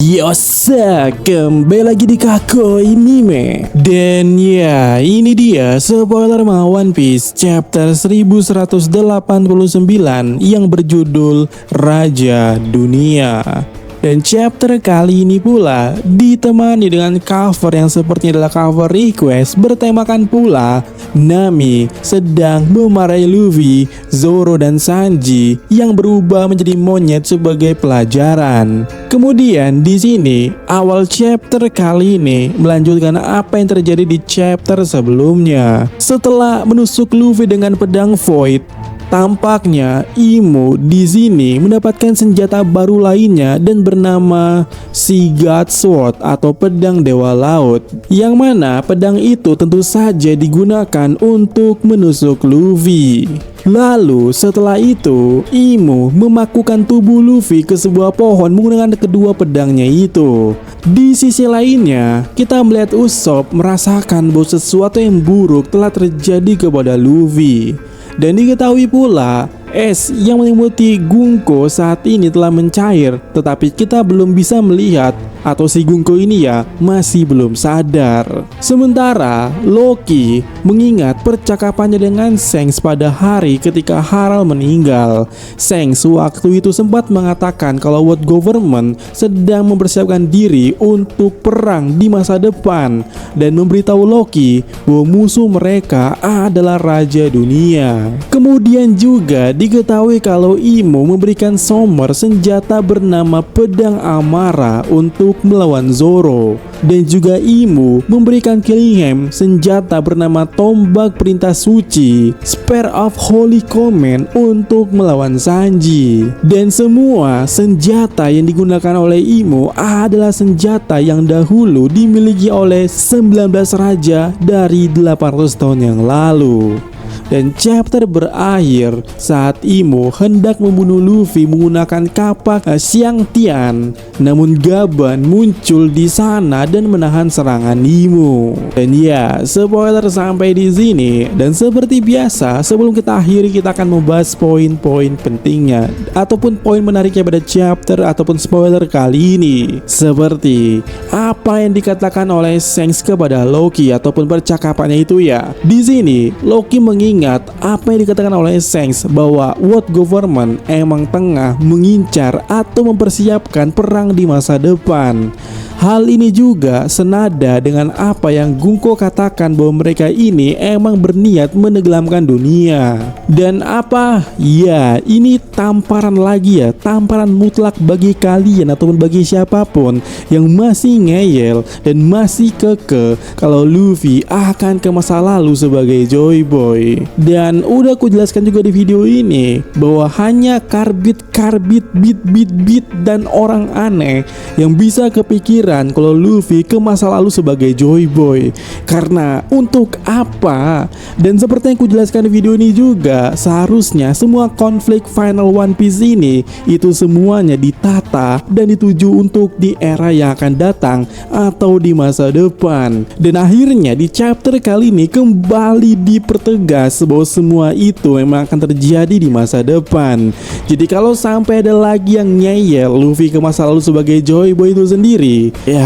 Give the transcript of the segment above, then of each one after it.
Yosa, kembali lagi di Kakoi Anime. Dan ya, ini dia spoiler One Piece chapter 1189 yang berjudul Raja Dunia. Dan chapter kali ini pula ditemani dengan cover yang sepertinya adalah cover request bertemakan pula Nami sedang memarahi Luffy, Zoro dan Sanji yang berubah menjadi monyet sebagai pelajaran. Kemudian di sini awal chapter kali ini melanjutkan apa yang terjadi di chapter sebelumnya. Setelah menusuk Luffy dengan pedang Void, tampaknya Imo di sini mendapatkan senjata baru lainnya dan bernama Sea God Sword atau pedang Dewa Laut, yang mana pedang itu tentu saja digunakan untuk menusuk Luffy. Lalu setelah itu Imo memakukan tubuh Luffy ke sebuah pohon menggunakan kedua pedangnya itu. Di sisi lainnya kita melihat Usopp merasakan bahwa sesuatu yang buruk telah terjadi kepada Luffy. Dan diketahui pula es yang menyelimuti Gunko saat ini telah mencair, tetapi kita belum bisa melihat atau si Gunko ini ya masih belum sadar. Sementara Loki mengingat percakapannya dengan Shanks pada hari ketika Harald meninggal. Shanks waktu itu sempat mengatakan kalau World Government sedang mempersiapkan diri untuk perang di masa depan dan memberitahu Loki bahwa musuh mereka adalah Raja Dunia. Kemudian juga diketahui kalau Imo memberikan Summer senjata bernama Pedang Amara untuk melawan Zoro, dan juga Imo memberikan Killingham senjata bernama Tombak Perintah Suci Spear of Holy Command untuk melawan Sanji. Dan semua senjata yang digunakan oleh Imo adalah senjata yang dahulu dimiliki oleh 19 raja dari 800 tahun yang lalu. Dan chapter berakhir saat Imo hendak membunuh Luffy menggunakan kapak Siang Tian, namun Gaban muncul di sana dan menahan serangan Imo. Dan ya, spoiler sampai di sini. Dan seperti biasa, sebelum kita akhiri kita akan membahas poin-poin pentingnya ataupun poin menariknya pada chapter ataupun spoiler kali ini. Seperti apa yang dikatakan oleh Shanks kepada Loki ataupun percakapannya itu ya. Di sini Loki mengingat apa yang dikatakan oleh Shanks bahwa World Government emang tengah mengincar atau mempersiapkan perang di masa depan. Hal ini juga senada dengan apa yang Gunko katakan bahwa mereka ini emang berniat menenggelamkan dunia. Dan apa? Ya, ini tamparan lagi ya, tamparan mutlak bagi kalian ataupun bagi siapapun yang masih ngeyel dan masih keke kalau Luffy akan ke masa lalu sebagai Joy Boy. Dan udah aku jelaskan juga di video ini bahwa hanya karbit bit dan orang aneh yang bisa kepikiran kalau Luffy ke masa lalu sebagai Joy Boy. Karena untuk apa? Dan seperti yang aku jelaskan di video ini juga, seharusnya semua konflik final One Piece ini itu semuanya ditata dan dituju untuk di era yang akan datang atau di masa depan. Dan akhirnya di chapter kali ini kembali dipertegas bahwa semua itu memang akan terjadi di masa depan. Jadi kalau sampai ada lagi yang ngeyel Luffy ke masa lalu sebagai Joy Boy itu sendiri, ya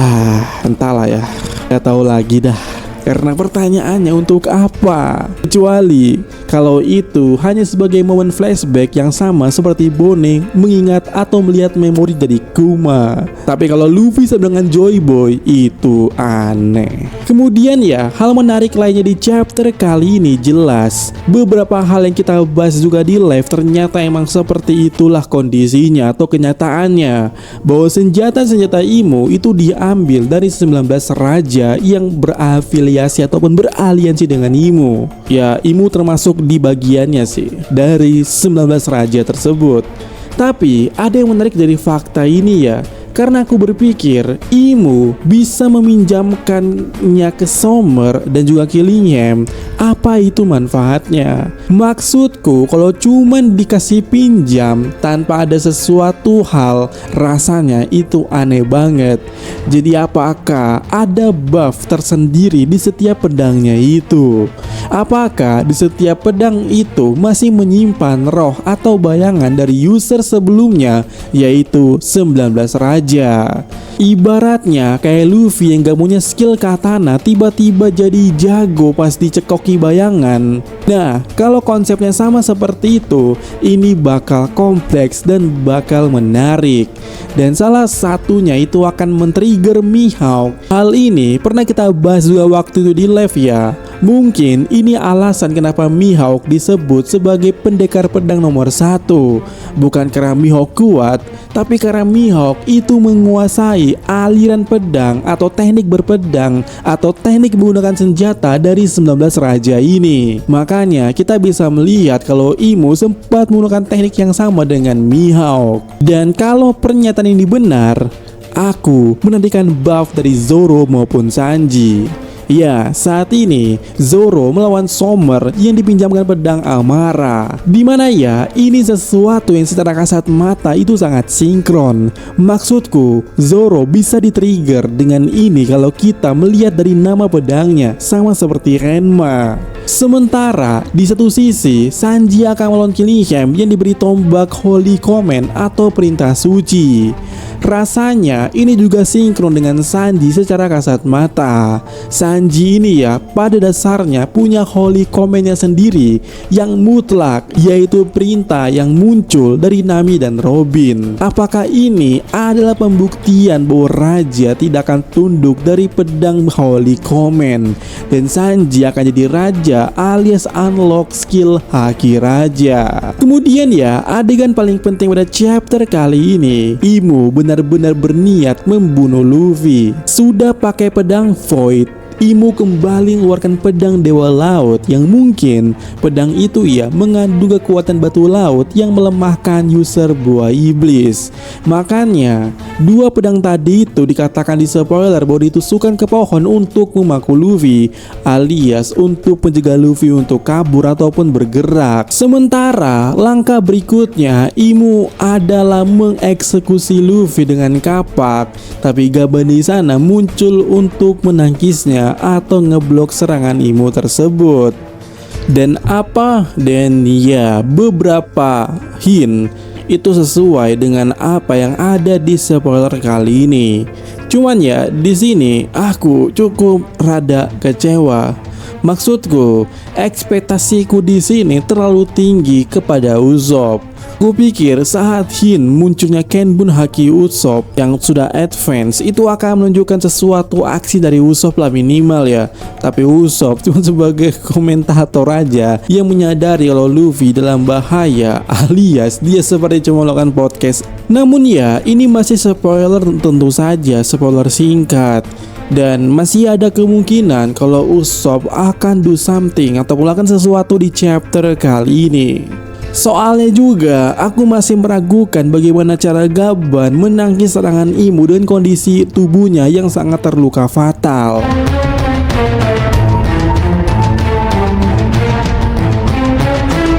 entahlah ya, gak tahu lagi dah. Karena pertanyaannya untuk apa? Kecuali kalau itu hanya sebagai momen flashback yang sama seperti Bone mengingat atau melihat memori dari Kuma. Tapi kalau Luffy sama dengan Joy Boy itu aneh. Kemudian ya, hal menarik lainnya di chapter kali ini jelas beberapa hal yang kita bahas juga di live ternyata emang seperti itulah kondisinya atau kenyataannya, bahwa senjata-senjata Imo itu diambil dari 19 raja yang berafiliasi ataupun beraliansi dengan Imo. Ya, Imo termasuk di bagiannya sih dari 19 raja tersebut. Tapi ada yang menarik dari fakta ini ya, karena aku berpikir Imo bisa meminjamkannya ke Summer dan juga Killingham. Apa itu manfaatnya? Maksudku, kalau cuman dikasih pinjam tanpa ada sesuatu hal, rasanya itu aneh banget. Jadi apakah ada buff tersendiri di setiap pedangnya itu? Apakah di setiap pedang itu masih menyimpan roh atau bayangan dari user sebelumnya, yaitu 19 raja? Ibaratnya kayak Luffy yang gak punya skill katana tiba-tiba jadi jago pas dicekoki bayangan. Nah, kalau konsepnya sama seperti itu, ini bakal kompleks dan bakal menarik. Dan salah satunya itu akan men-trigger Mihawk. Hal ini pernah kita bahas juga waktu itu di live ya. Mungkin ini alasan kenapa Mihawk disebut sebagai pendekar pedang nomor 1. Bukan karena Mihawk kuat, tapi karena Mihawk itu menguasai aliran pedang atau teknik berpedang atau teknik menggunakan senjata dari 19 raja ini. Makanya kita bisa melihat kalau Imo sempat menggunakan teknik yang sama dengan Mihawk. Dan kalau pernyataan ini benar, aku menantikan buff dari Zoro maupun Sanji. Ya, saat ini Zoro melawan Sommer yang dipinjamkan pedang Amara. Dimana ya, ini sesuatu yang secara kasat mata itu sangat sinkron. Maksudku, Zoro bisa di-trigger dengan ini kalau kita melihat dari nama pedangnya, sama seperti Renma. Sementara di satu sisi, Sanji akan melawan Killingham yang diberi tombak Holy Command atau perintah suci. Rasanya ini juga sinkron dengan Sanji secara kasat mata. Sanji ini ya pada dasarnya punya Holy Command-nya sendiri yang mutlak, yaitu perintah yang muncul dari Nami dan Robin. Apakah ini adalah pembuktian bahwa Raja tidak akan tunduk dari pedang Holy Command dan Sanji akan jadi Raja alias unlock skill Haki Raja? Kemudian ya, adegan paling penting pada chapter kali ini, Imo benar-benar berniat membunuh Luffy. Sudah pakai pedang Void, Imo kembali mengeluarkan pedang Dewa Laut yang mungkin pedang itu ya mengandung kekuatan batu laut yang melemahkan user buah iblis. Makanya dua pedang tadi itu dikatakan di spoiler bahwa ditusukkan ke pohon untuk memaku Luffy, alias untuk mencegah Luffy untuk kabur ataupun bergerak. Sementara langkah berikutnya Imo adalah mengeksekusi Luffy dengan kapak, tapi Gaban di sana muncul untuk menangkisnya atau ngeblok serangan Imo tersebut. Dan ya, beberapa hint itu sesuai dengan apa yang ada di spoiler kali ini. Cuman ya, di sini aku cukup rada kecewa. Maksudku, ekspektasiku di sini terlalu tinggi kepada Usopp. Kupikir saat hint munculnya Kenbun Haki Usopp yang sudah advance itu akan menunjukkan sesuatu aksi dari Usopp lah minimal ya. Tapi Usopp cuma sebagai komentator aja yang menyadari kalau Luffy dalam bahaya, alias dia seperti cuma melakukan podcast. Namun ya, ini masih spoiler, tentu saja spoiler singkat. Dan masih ada kemungkinan kalau Usopp akan do something atau melakukan sesuatu di chapter kali ini. Soalnya juga aku masih meragukan bagaimana cara Gaban menangkis serangan Imo dengan kondisi tubuhnya yang sangat terluka fatal.